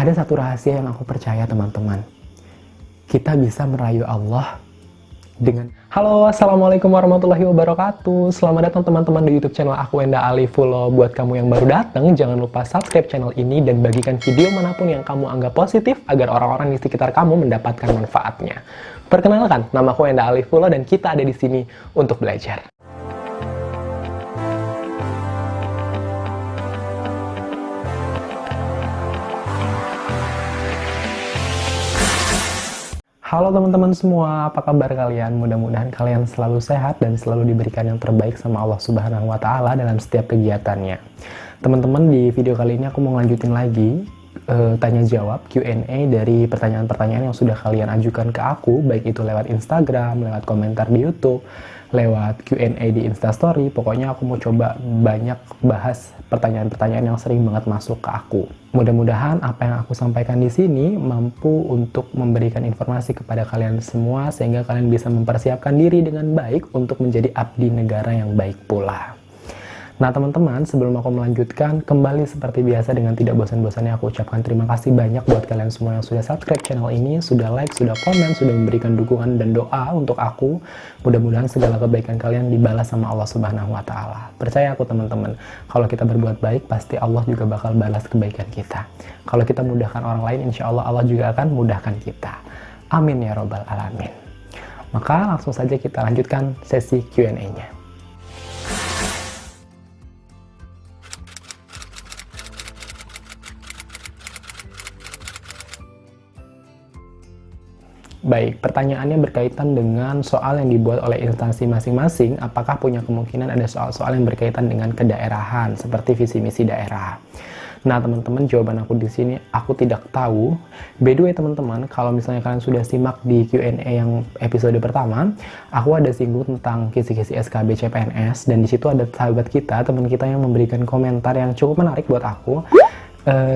Ada satu rahasia yang aku percaya teman-teman. Kita bisa merayu Allah dengan... Halo, Assalamualaikum warahmatullahi wabarakatuh. Selamat datang teman-teman di YouTube channel aku, Enda Alifulo. Buat kamu yang baru datang, jangan lupa subscribe channel ini dan bagikan video manapun yang kamu anggap positif agar orang-orang di sekitar kamu mendapatkan manfaatnya. Perkenalkan, nama aku Enda Alifulo dan kita ada di sini untuk belajar. Halo teman-teman semua, apa kabar kalian? Mudah-mudahan kalian selalu sehat dan selalu diberikan yang terbaik sama Allah Subhanahu wa Ta'ala dalam setiap kegiatannya. Teman-teman, di video kali ini aku mau lanjutin lagi tanya jawab Q&A dari pertanyaan-pertanyaan yang sudah kalian ajukan ke aku, baik itu lewat Instagram, lewat komentar di YouTube, lewat Q&A di Instastory. Pokoknya aku mau coba banyak bahas pertanyaan-pertanyaan yang sering banget masuk ke aku. Mudah-mudahan apa yang aku sampaikan di sini mampu untuk memberikan informasi kepada kalian semua sehingga kalian bisa mempersiapkan diri dengan baik untuk menjadi abdi negara yang baik pula. Nah teman-teman, sebelum aku melanjutkan, kembali seperti biasa dengan tidak bosan-bosannya aku ucapkan terima kasih banyak buat kalian semua yang sudah subscribe channel ini, sudah like, sudah komen, sudah memberikan dukungan dan doa untuk aku. Mudah-mudahan segala kebaikan kalian dibalas sama Allah Subhanahu wa Ta'ala. Percaya aku teman-teman, kalau kita berbuat baik, pasti Allah juga bakal balas kebaikan kita. Kalau kita mudahkan orang lain, insya Allah Allah juga akan mudahkan kita. Amin ya robbal alamin. Maka langsung saja kita lanjutkan sesi Q&A-nya. Baik, pertanyaannya berkaitan dengan soal yang dibuat oleh instansi masing-masing, apakah punya kemungkinan ada soal-soal yang berkaitan dengan kedaerahan, seperti visi misi daerah. Nah teman-teman, jawaban aku di sini, aku tidak tahu. By the way teman-teman, kalau misalnya kalian sudah simak di Q&A yang episode pertama, aku ada singgung tentang kisi-kisi SKB CPNS, dan di situ ada sahabat kita, teman kita yang memberikan komentar yang cukup menarik buat aku.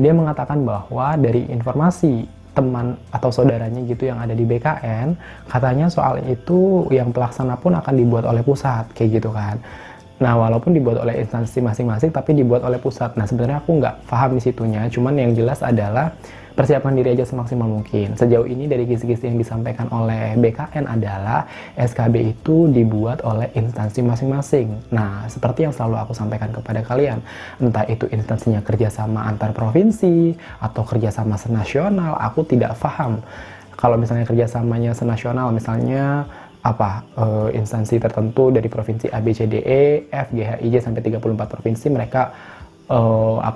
Dia mengatakan bahwa dari informasi teman atau saudaranya gitu yang ada di BKN, katanya soal itu yang pelaksana pun akan dibuat oleh pusat, kayak gitu kan. Nah, walaupun dibuat oleh instansi masing-masing, tapi dibuat oleh pusat. Nah, sebenarnya aku nggak paham di situnya, cuman yang jelas adalah persiapkan diri aja semaksimal mungkin. Sejauh ini dari kisi-kisi yang disampaikan oleh BKN adalah SKB itu dibuat oleh instansi masing-masing. Nah, seperti yang selalu aku sampaikan kepada kalian, entah itu instansinya kerjasama antar provinsi atau kerjasama senasional, aku tidak paham. Kalau misalnya kerjasamanya senasional, misalnya instansi tertentu dari provinsi A, B, C, D, E, F, G, H, I, J sampai 34 provinsi mereka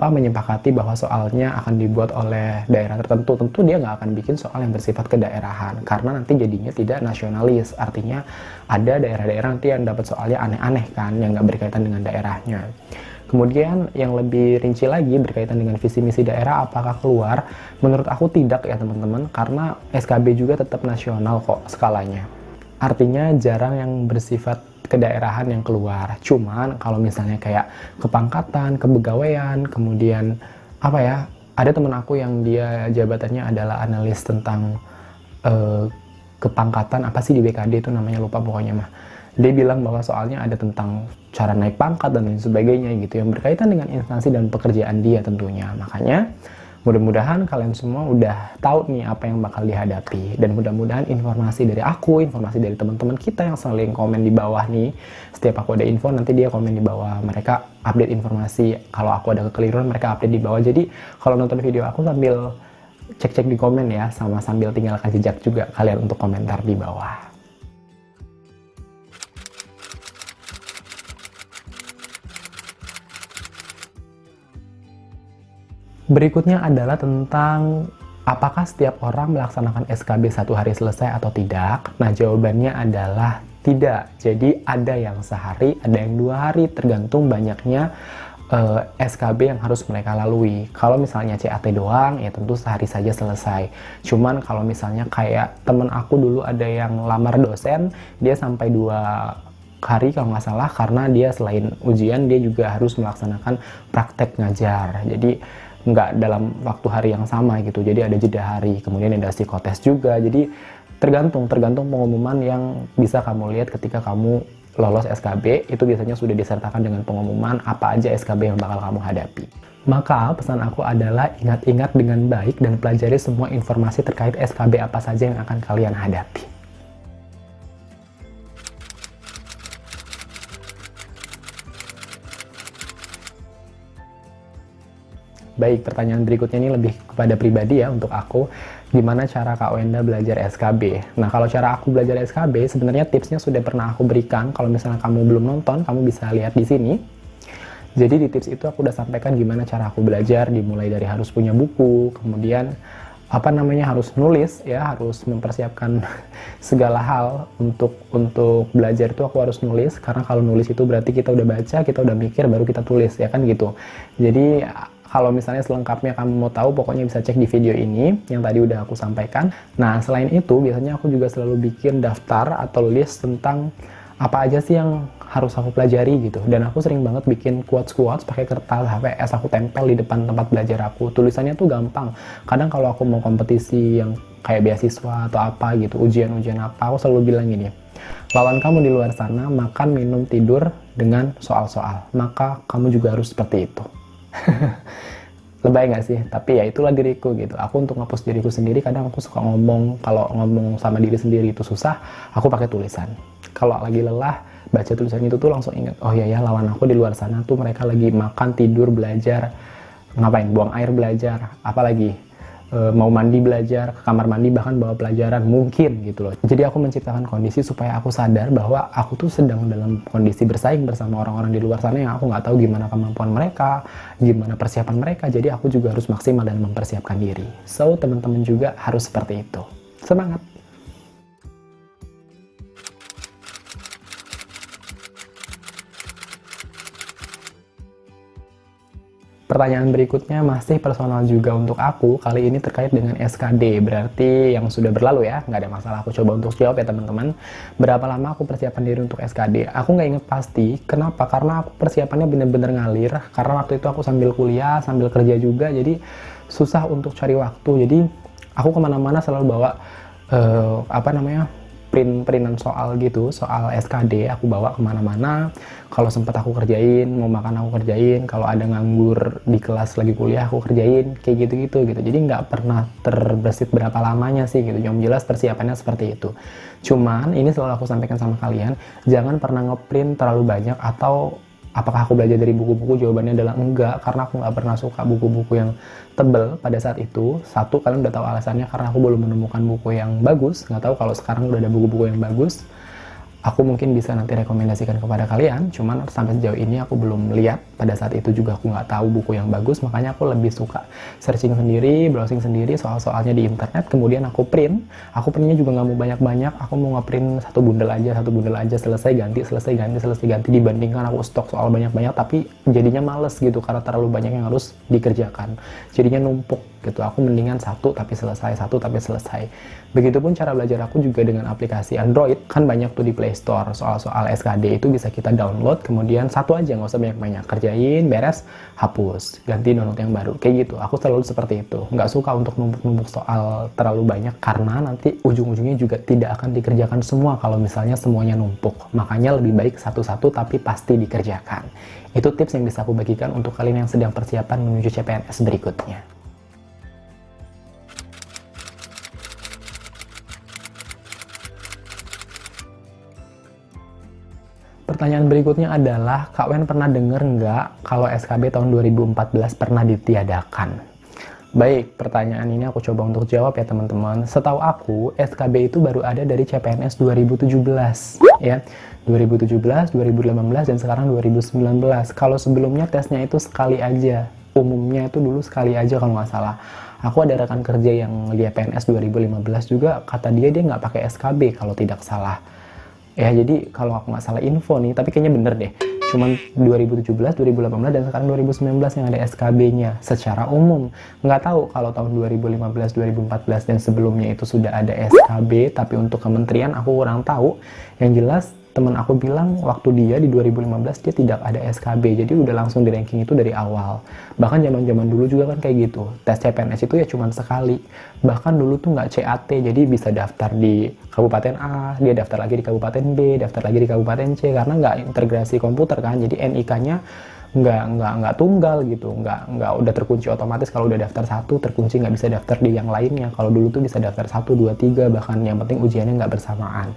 menyepakati bahwa soalnya akan dibuat oleh daerah tertentu. Tentu dia nggak akan bikin soal yang bersifat kedaerahan karena nanti jadinya tidak nasionalis, artinya ada daerah-daerah nanti yang dapat soalnya aneh-aneh kan, yang nggak berkaitan dengan daerahnya. Kemudian yang lebih rinci lagi berkaitan dengan visi misi daerah apakah keluar, menurut aku tidak ya teman-teman, karena SKB juga tetap nasional kok skalanya. Artinya jarang yang bersifat kedaerahan yang keluar. Cuman kalau misalnya kayak kepangkatan, kepegawaian, kemudian ada temen aku yang dia jabatannya adalah analis tentang kepangkatan, apa sih di BKD itu namanya, lupa pokoknya mah. Dia bilang bahwa soalnya ada tentang cara naik pangkat dan lain sebagainya gitu, yang berkaitan dengan instansi dan pekerjaan dia tentunya. Makanya mudah-mudahan kalian semua udah tahu nih apa yang bakal dihadapi, dan mudah-mudahan informasi dari aku, informasi dari teman-teman kita yang selalu komen di bawah nih, setiap aku ada info nanti dia komen di bawah, mereka update informasi, kalau aku ada kekeliruan mereka update di bawah. Jadi kalau nonton video aku sambil cek-cek di komen ya, sama sambil tinggalkan jejak juga kalian untuk komentar di bawah. Berikutnya adalah tentang apakah setiap orang melaksanakan SKB 1 hari selesai atau tidak? Nah, jawabannya adalah tidak. Jadi ada yang sehari, ada yang 2 hari, tergantung banyaknya SKB yang harus mereka lalui. Kalau misalnya CAT doang, ya tentu sehari saja selesai. Cuman kalau misalnya kayak temen aku dulu ada yang lamar dosen, dia sampai 2 hari kalau nggak salah, karena dia selain ujian, dia juga harus melaksanakan praktek ngajar. Jadi nggak dalam waktu hari yang sama gitu, jadi ada jeda hari, kemudian ada psikotes juga. Jadi tergantung pengumuman yang bisa kamu lihat ketika kamu lolos SKB, itu biasanya sudah disertakan dengan pengumuman apa aja SKB yang bakal kamu hadapi. Maka pesan aku adalah ingat-ingat dengan baik dan pelajari semua informasi terkait SKB apa saja yang akan kalian hadapi. Baik, pertanyaan berikutnya ini lebih kepada pribadi ya untuk aku. Gimana cara Kak Wenda belajar SKB? Nah, kalau cara aku belajar SKB, sebenarnya tipsnya sudah pernah aku berikan. Kalau misalnya kamu belum nonton, kamu bisa lihat di sini. Jadi di tips itu aku udah sampaikan gimana cara aku belajar, dimulai dari harus punya buku, kemudian harus nulis ya, harus mempersiapkan segala hal untuk belajar itu aku harus nulis, karena kalau nulis itu berarti kita udah baca, kita udah mikir, baru kita tulis ya kan gitu. Jadi kalau misalnya selengkapnya kamu mau tahu, pokoknya bisa cek di video ini yang tadi udah aku sampaikan. Nah, selain itu biasanya aku juga selalu bikin daftar atau list tentang apa aja sih yang harus aku pelajari gitu. Dan aku sering banget bikin quotes pakai kertas HVS, aku tempel di depan tempat belajar aku. Tulisannya tuh gampang. Kadang kalau aku mau kompetisi yang kayak beasiswa atau apa gitu, ujian-ujian apa, aku selalu bilang gini, lawan kamu di luar sana makan, minum, tidur dengan soal-soal. Maka kamu juga harus seperti itu. Lebay nggak sih? Tapi ya itulah diriku gitu. Aku untuk ngapus diriku sendiri, kadang aku suka ngomong, kalau ngomong sama diri sendiri itu susah, aku pakai tulisan. Kalau lagi lelah, baca tulisan itu tuh langsung ingat, oh iya ya, lawan aku di luar sana tuh mereka lagi makan, tidur, belajar, ngapain, buang air belajar, apalagi mau mandi belajar, ke kamar mandi bahkan bawa pelajaran, mungkin gitu loh. Jadi aku menciptakan kondisi supaya aku sadar bahwa aku tuh sedang dalam kondisi bersaing bersama orang-orang di luar sana yang aku nggak tahu gimana kemampuan mereka, gimana persiapan mereka. Jadi aku juga harus maksimal dalam mempersiapkan diri. So, teman-teman juga harus seperti itu. Semangat! Pertanyaan berikutnya masih personal juga untuk aku, kali ini terkait dengan SKD, berarti yang sudah berlalu ya, nggak ada masalah, aku coba untuk jawab ya teman-teman. Berapa lama aku persiapan diri untuk SKD? Aku nggak inget pasti, kenapa? Karena aku persiapannya bener-bener ngalir, karena waktu itu aku sambil kuliah, sambil kerja juga, jadi susah untuk cari waktu, jadi aku kemana-mana selalu bawa, printan soal gitu, soal SKD aku bawa kemana-mana. Kalau sempat aku kerjain, mau makan aku kerjain, kalau ada nganggur di kelas lagi kuliah aku kerjain, kayak gitu-gitu gitu. Jadi nggak pernah terbersit berapa lamanya sih gitu. Yang jelas persiapannya seperti itu. Cuman ini selalu aku sampaikan sama kalian, jangan pernah ngeprint terlalu banyak. Atau apakah aku belajar dari buku-buku? Jawabannya adalah enggak, karena aku nggak pernah suka buku-buku yang tebel pada saat itu. Satu, kalian udah tahu alasannya, karena aku belum menemukan buku yang bagus. Nggak tahu kalau sekarang udah ada buku-buku yang bagus. Aku mungkin bisa nanti rekomendasikan kepada kalian, cuman sampai sejauh ini aku belum lihat. Pada saat itu juga aku nggak tahu buku yang bagus, makanya aku lebih suka searching sendiri, browsing sendiri soal-soalnya di internet, kemudian aku print. Aku printnya juga nggak mau banyak-banyak, aku mau nge-print satu bundel aja, selesai ganti, dibandingkan aku stok soal banyak-banyak, tapi jadinya males gitu, karena terlalu banyak yang harus dikerjakan. Jadinya numpuk gitu, aku mendingan satu tapi selesai. Begitupun cara belajar aku juga dengan aplikasi Android, kan banyak tuh di Play Store soal-soal SKD itu bisa kita download, kemudian satu aja, nggak usah banyak-banyak, kerjain, beres, hapus, ganti download yang baru, kayak gitu. Aku selalu seperti itu, nggak suka untuk numpuk-numpuk soal terlalu banyak, karena nanti ujung-ujungnya juga tidak akan dikerjakan semua kalau misalnya semuanya numpuk. Makanya lebih baik satu-satu tapi pasti dikerjakan. Itu tips yang bisa aku bagikan untuk kalian yang sedang persiapan menuju CPNS berikutnya. Pertanyaan berikutnya adalah, Kak Wen pernah denger nggak kalau SKB tahun 2014 pernah ditiadakan? Baik, pertanyaan ini aku coba untuk jawab ya teman-teman. Setahu aku, SKB itu baru ada dari CPNS 2017 ya. 2017, 2018, dan sekarang 2019. Kalau sebelumnya tesnya itu sekali aja. Umumnya itu dulu sekali aja kalau nggak salah. Aku ada rekan kerja yang di PNS 2015 juga, kata dia nggak pakai SKB kalau tidak salah. Ya, jadi kalau aku nggak salah info nih, tapi kayaknya bener deh. Cuman 2017, 2018, dan sekarang 2019 yang ada SKB-nya secara umum. Nggak tahu kalau tahun 2015, 2014, dan sebelumnya itu sudah ada SKB, tapi untuk kementerian aku kurang tahu. Yang jelas teman aku bilang waktu dia di 2015 dia tidak ada SKB, jadi udah langsung di ranking itu dari awal. Bahkan zaman-zaman dulu juga kan kayak gitu, tes CPNS itu ya cuma sekali. Bahkan dulu tuh nggak CAT, jadi bisa daftar di Kabupaten A, dia daftar lagi di Kabupaten B, daftar lagi di Kabupaten C, karena nggak integrasi komputer kan, jadi NIK-nya nggak tunggal gitu, nggak udah terkunci otomatis. Kalau udah daftar satu terkunci, nggak bisa daftar di yang lainnya. Kalau dulu tuh bisa daftar 1, 2, 3, bahkan yang penting ujiannya nggak bersamaan.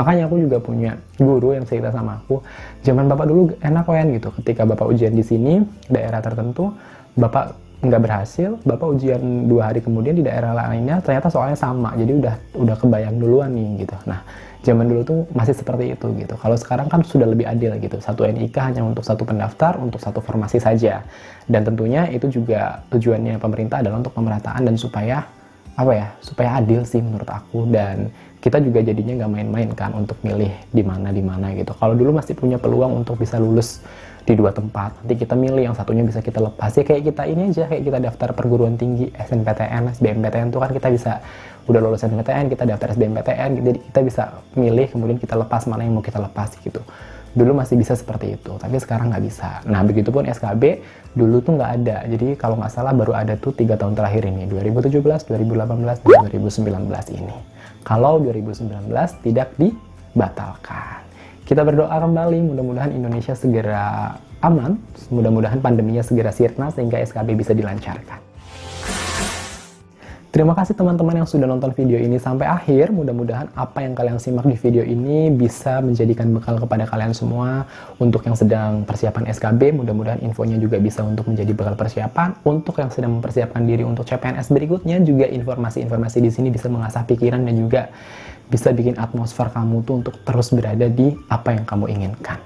Makanya aku juga punya guru yang cerita sama aku, zaman bapak dulu enak kan gitu, ketika bapak ujian di sini daerah tertentu, bapak nggak berhasil, bapak ujian 2 hari kemudian di daerah lainnya ternyata soalnya sama, jadi udah kebayang duluan nih gitu. Nah, zaman dulu tuh masih seperti itu gitu. Kalau sekarang kan sudah lebih adil gitu, satu NIK hanya untuk satu pendaftar, untuk satu formasi saja. Dan tentunya itu juga tujuannya pemerintah adalah untuk pemerataan dan supaya supaya adil sih menurut aku. Dan kita juga jadinya nggak main-main kan untuk milih di mana gitu. Kalau dulu masih punya peluang untuk bisa lulus di 2 tempat, nanti kita milih yang satunya bisa kita lepas. Ya kayak kita ini aja, kayak kita daftar perguruan tinggi, SNPTN, SBMPTN tuh kan kita bisa, udah lulus SNPTN, kita daftar SBMPTN, jadi kita bisa milih, kemudian kita lepas mana yang mau kita lepas gitu. Dulu masih bisa seperti itu, tapi sekarang nggak bisa. Nah, begitupun SKB, dulu tuh nggak ada. Jadi kalau nggak salah baru ada tuh 3 tahun terakhir ini, 2017, 2018, dan 2019 ini. Kalau 2019 tidak dibatalkan. Kita berdoa kembali, mudah-mudahan Indonesia segera aman, mudah-mudahan pandeminya segera sirna sehingga SKB bisa dilancarkan. Terima kasih teman-teman yang sudah nonton video ini sampai akhir. Mudah-mudahan apa yang kalian simak di video ini bisa menjadikan bekal kepada kalian semua. Untuk yang sedang persiapan SKB, mudah-mudahan infonya juga bisa untuk menjadi bekal persiapan. Untuk yang sedang mempersiapkan diri untuk CPNS berikutnya, juga informasi-informasi di sini bisa mengasah pikiran dan juga bisa bikin atmosfer kamu tuh untuk terus berada di apa yang kamu inginkan.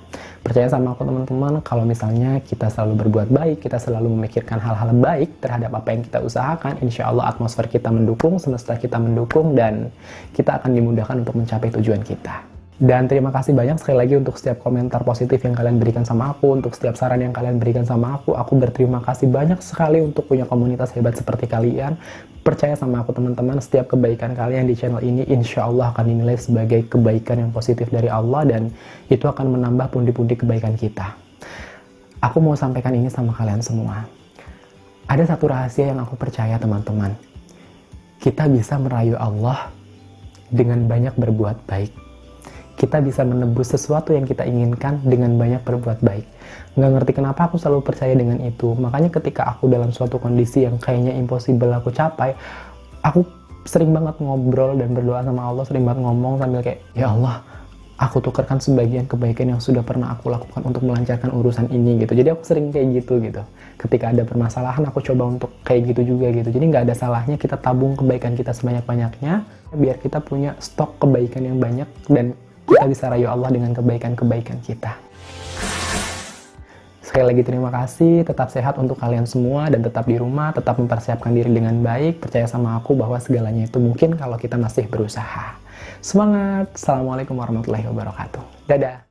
Percaya sama aku teman-teman, kalau misalnya kita selalu berbuat baik, kita selalu memikirkan hal-hal baik terhadap apa yang kita usahakan, insya Allah atmosfer kita mendukung, semesta kita mendukung, dan kita akan dimudahkan untuk mencapai tujuan kita. Dan terima kasih banyak sekali lagi untuk setiap komentar positif yang kalian berikan sama aku, untuk setiap saran yang kalian berikan sama aku. Aku berterima kasih banyak sekali untuk punya komunitas hebat seperti kalian. Percaya sama aku teman-teman, setiap kebaikan kalian di channel ini insya Allah akan dinilai sebagai kebaikan yang positif dari Allah, dan itu akan menambah pundi-pundi kebaikan kita. Aku mau sampaikan ini sama kalian semua. Ada satu rahasia yang aku percaya teman-teman. Kita bisa merayu Allah dengan banyak berbuat baik. Kita bisa menebus sesuatu yang kita inginkan dengan banyak berbuat baik. Nggak ngerti kenapa aku selalu percaya dengan itu. Makanya ketika aku dalam suatu kondisi yang kayaknya impossible aku capai, aku sering banget ngobrol dan berdoa sama Allah, sering banget ngomong sambil kayak, ya Allah, aku tukarkan sebagian kebaikan yang sudah pernah aku lakukan untuk melancarkan urusan ini gitu. Jadi aku sering kayak gitu. Ketika ada permasalahan, aku coba untuk kayak gitu juga gitu. Jadi nggak ada salahnya kita tabung kebaikan kita sebanyak-banyaknya, biar kita punya stok kebaikan yang banyak, dan kita bisa rayu Allah dengan kebaikan-kebaikan kita. Sekali lagi terima kasih, tetap sehat untuk kalian semua, dan tetap di rumah, tetap mempersiapkan diri dengan baik. Percaya sama aku bahwa segalanya itu mungkin kalau kita masih berusaha. Semangat! Assalamualaikum warahmatullahi wabarakatuh. Dadah!